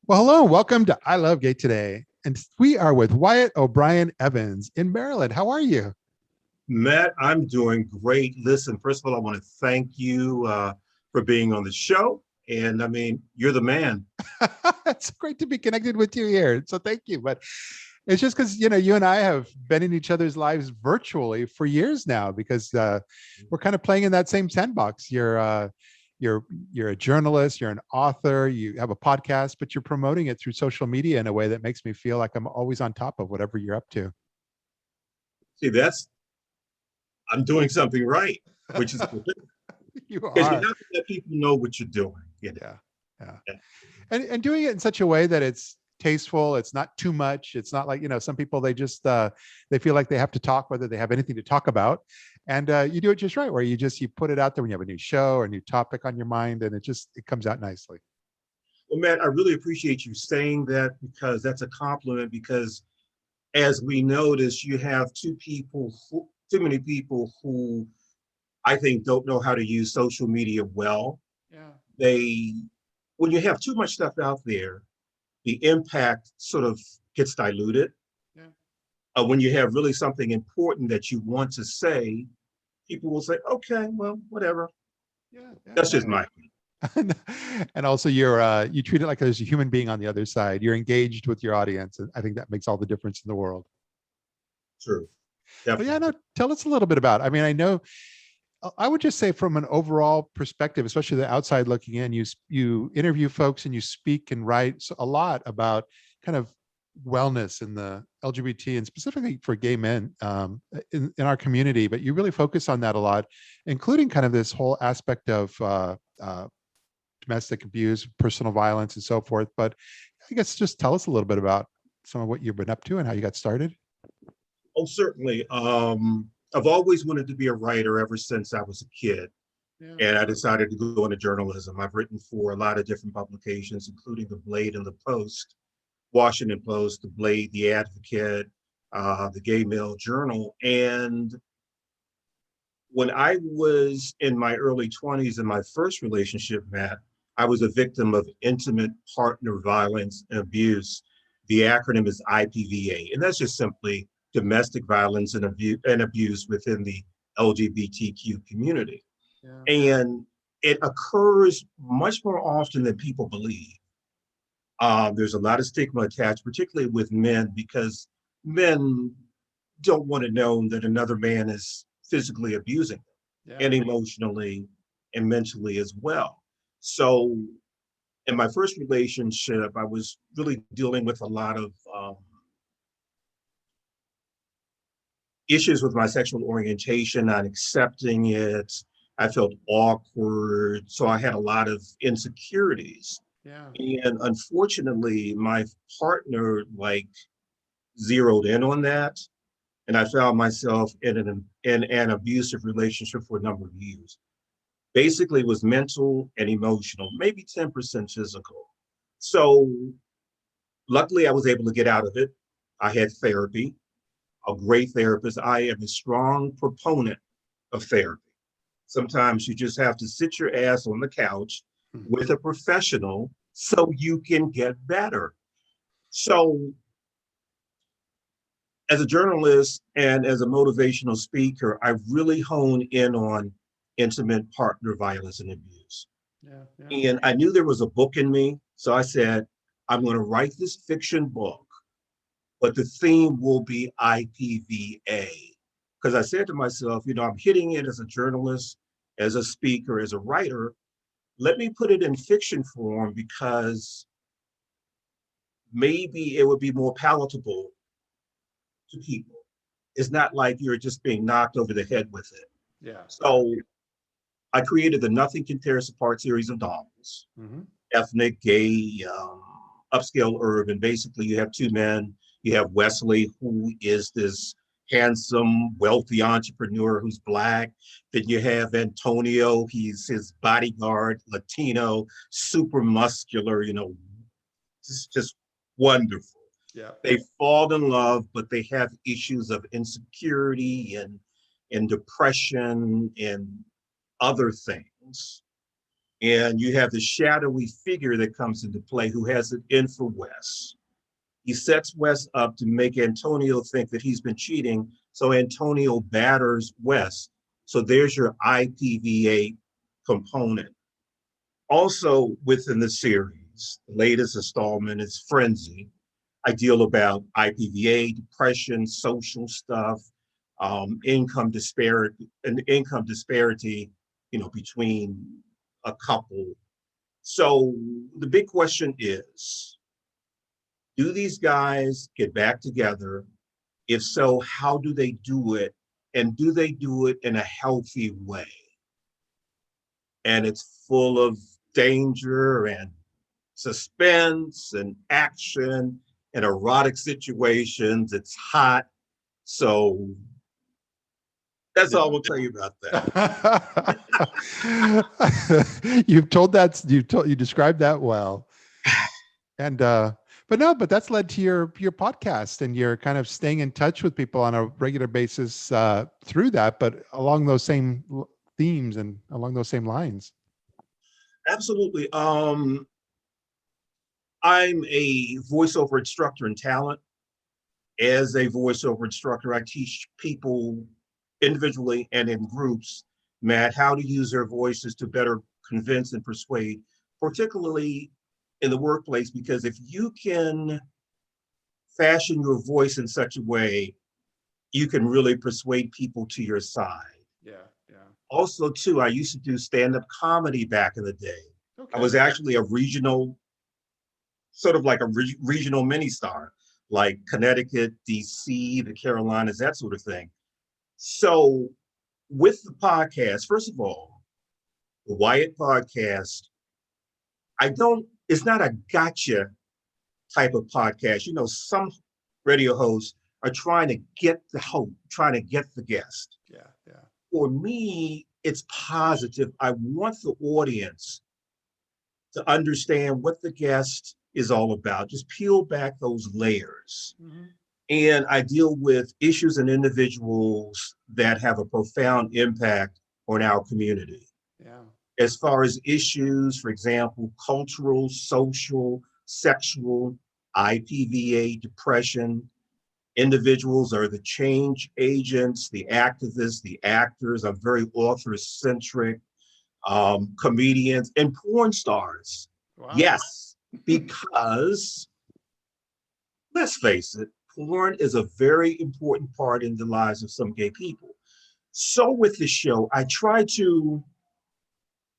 Well, hello, welcome to I Love Gay today. And we are with Wyatt O'Brian Evans in Maryland. How are you? Matt, I'm doing great. Listen, first of all, I want to thank you for being on the show. And I mean, you're the man. It's great to be connected with you here. So thank you. But it's just because, you and I have been in each other's lives virtually for years now because we're kind of playing in that same sandbox. You're you're a journalist, you're an author, you have a podcast, but you're promoting it through social media in a way that makes me feel like I'm always on top of whatever you're up to. See, I'm doing something right, which is good You because you are. have to let people know what you're doing. Yeah. Yeah. Yeah. And doing it in such a way that it's tasteful, it's not too much, it's not like, some people they just they feel like they have to talk whether they have anything to talk about. And you do it just right, where you put it out there when you have a new show or a new topic on your mind, and it comes out nicely. Well, Matt, I really appreciate you saying that because that's a compliment. Because as we notice, you have too many people who I think don't know how to use social media well. Yeah. They, when you have too much stuff out there, the impact sort of gets diluted. Yeah. When you have really something important that you want to say, people will say, okay, well, whatever. Yeah. Yeah. That's just No. my opinion. And also you treat it like there's a human being on the other side. You're engaged with your audience, and I think that makes all the difference in the world. True. But yeah, Definitely. no, tell us a little bit about. I mean, I know I would just say from an overall perspective, especially the outside looking in, you interview folks and you speak and write a lot about kind of wellness in the LGBT and specifically for gay men in our community. But you really focus on that a lot, including kind of this whole aspect of domestic abuse, personal violence, and so forth. But I guess just tell us a little bit about some of what you've been up to and how you got started. Oh, certainly. I've always wanted to be a writer ever since I was a kid. Yeah. And I decided to go into journalism. I've written for a lot of different publications, including The Blade and The Post, Washington Post, The Blade, The Advocate, the Gay Male Journal. And when I was in my early 20s in my first relationship, Matt, I was a victim of intimate partner violence and abuse. The acronym is IPVA, and that's just simply domestic violence and abuse within the LGBTQ community. Yeah. And it occurs much more often than people believe. There's a lot of stigma attached, particularly with men, because men don't want to know that another man is physically abusing them Yeah. and emotionally and mentally as well. So, in my first relationship, I was really dealing with a lot of issues with my sexual orientation, not accepting it. I felt awkward. So, I had a lot of insecurities. Yeah. And unfortunately, my partner zeroed in on that, and I found myself in an abusive relationship for a number of years. Basically, it was mental and emotional, maybe 10% physical. So luckily, I was able to get out of it. I had therapy, a great therapist. I am a strong proponent of therapy. Sometimes you just have to sit your ass on the couch Hmm. with a professional so you can get better. So as a journalist and as a motivational speaker, I really honed in on intimate partner violence and abuse. Yeah. Yeah. And I knew there was a book in me. So I said, I'm going to write this fiction book, but the theme will be IPVA. Because I said to myself, I'm hitting it as a journalist, as a speaker, as a writer. Let me put it in fiction form because maybe it would be more palatable to people. It's not like you're just being knocked over the head with it. Yeah. So I created the Nothing Can Tear Us Apart series of novels, Mm-hmm. ethnic, gay, upscale, urban. Basically, you have two men. You have Wesley, who is this handsome, wealthy entrepreneur who's Black. Then you have Antonio, he's his bodyguard, Latino, super muscular, just wonderful. Yeah. They fall in love, but they have issues of insecurity and depression and other things. And you have the shadowy figure that comes into play who has it in for Wes. He sets Wes up to make Antonio think that he's been cheating. So Antonio batters Wes. So there's your IPVA component. Also within the series, the latest installment is Frenzy. I deal about IPVA, depression, social stuff, income disparity, between a couple. So the big question is, do these guys get back together? If so, how do they do it? And do they do it in a healthy way? And it's full of danger and suspense and action and erotic situations. It's hot. So that's all we'll tell you about that. You described that well. And but that's led to your podcast, and you're kind of staying in touch with people on a regular basis through that, but along those same themes and along those same lines. Absolutely. I'm a voiceover instructor in talent. As a voiceover instructor, I teach people individually and in groups, Matt, how to use their voices to better convince and persuade, particularly in the workplace, because if you can fashion your voice in such a way, you can really persuade people to your side. Yeah. Also, too, I used to do stand-up comedy back in the day. Okay. I was actually a regional, sort of like a regional mini-star, like Connecticut, DC, the Carolinas, that sort of thing. So with the podcast, first of all, the Wyatt podcast, it's not a gotcha type of podcast. Some radio hosts are trying to get the host, trying to get the guest. Yeah. For me, it's positive. I want the audience to understand what the guest is all about. Just peel back those layers. Mm-hmm. And I deal with issues and individuals that have a profound impact on our community. Yeah. As far as issues, for example, cultural, social, sexual, IPVA, depression, individuals are the change agents, the activists, the actors. I'm very author-centric, comedians, and porn stars. Wow. Yes, because let's face it, porn is a very important part in the lives of some gay people. So with the show, I try to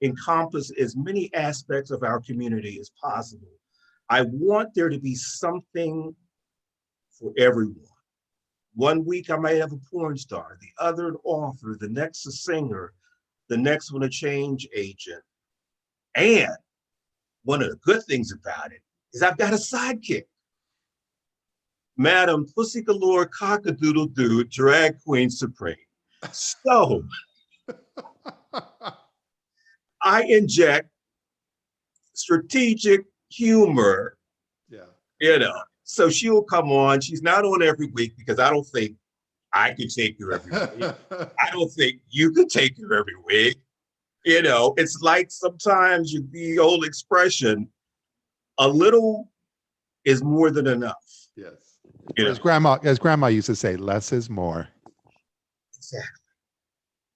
encompass as many aspects of our community as possible. I want there to be something for everyone. One week I might have a porn star, the other an author, the next a singer, the next one a change agent. And one of the good things about it is I've got a sidekick. Madam Pussy Galore Cockadoodle Doo, Drag Queen Supreme. So I inject strategic humor. Yeah. So she'll come on. She's not on every week because I don't think I could take her every week. I don't think you could take her every week. It's like sometimes the old expression, a little is more than enough. Yes. As grandma used to say, less is more. Exactly.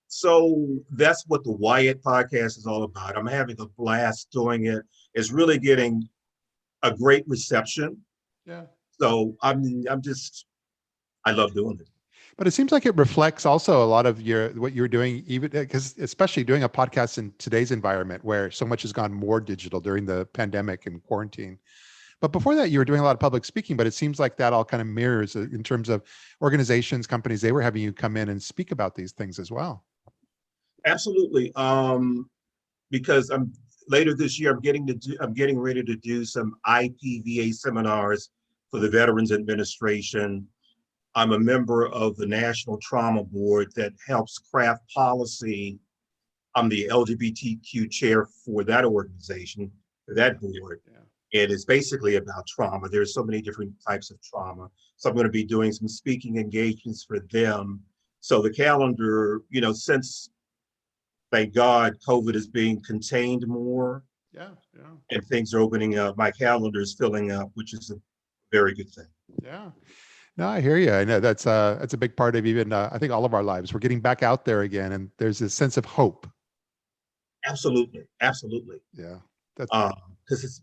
So that's what the Wyatt podcast is all about. I'm having a blast doing it. It's really getting a great reception. Yeah. So I love doing it. But it seems like it reflects also a lot of what you're doing, even because especially doing a podcast in today's environment where so much has gone more digital during the pandemic and quarantine. But before that, you were doing a lot of public speaking, but it seems like that all kind of mirrors in terms of organizations, companies, they were having you come in and speak about these things as well. Absolutely. Because later this year, I'm getting ready to do some IPVA seminars for the Veterans Administration. I'm a member of the National Trauma Board that helps craft policy. I'm the LGBTQ chair for that organization, for that board. Yeah. It is basically about trauma. There's so many different types of trauma. So I'm going to be doing some speaking engagements for them. So the calendar, since thank God COVID is being contained more Yeah, yeah, and things are opening up. My calendar is filling up, which is a very good thing. yeah. No, I hear you. I know that's a big part of even I think all of our lives. We're getting back out there again, and there's this sense of hope. Absolutely. Absolutely. Yeah, that's Because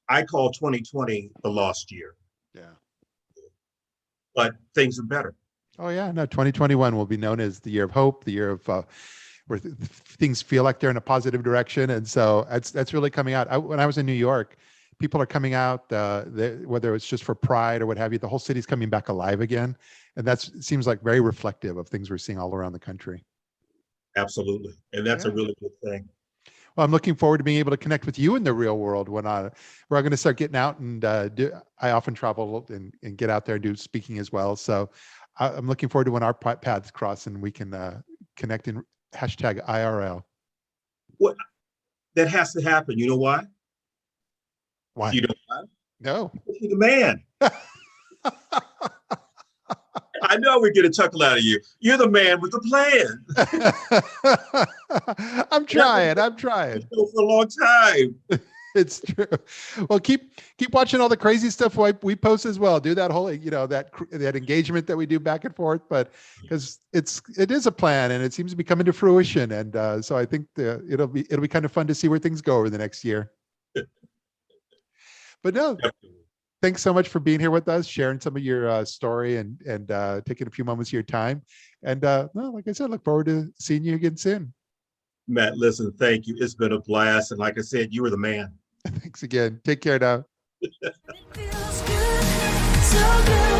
I call 2020 the lost year, yeah. but things are better. Oh yeah, no. 2021 will be known as the year of hope, the year of where things feel like they're in a positive direction, and so that's really coming out. When I was in New York, people are coming out, whether it's just for Pride or what have you. The whole city's coming back alive again, and that seems like very reflective of things we're seeing all around the country. Absolutely. And that's a Yeah. really good thing. Well, I'm looking forward to being able to connect with you in the real world when we're going to start getting out and do. I often travel and get out there and do speaking as well. So I'm looking forward to when our paths cross and we can connect in hashtag IRL. What that has to happen. You know why? Why? You know why? No. You're the man. I know we get a chuckle out of you. You're the man with the plan. I'm trying. For a long time. It's true. Well, keep watching all the crazy stuff we post as well. Do that whole, that engagement that we do back and forth, but because it is a plan and it seems to be coming to fruition. And so I think it'll be kind of fun to see where things go over the next year. But no, thanks so much for being here with us, sharing some of your story and taking a few moments of your time. And like I said, look forward to seeing you again soon. Matt, listen, thank you. It's been a blast. And like I said, you were the man. Thanks again. Take care now. It feels good, so good.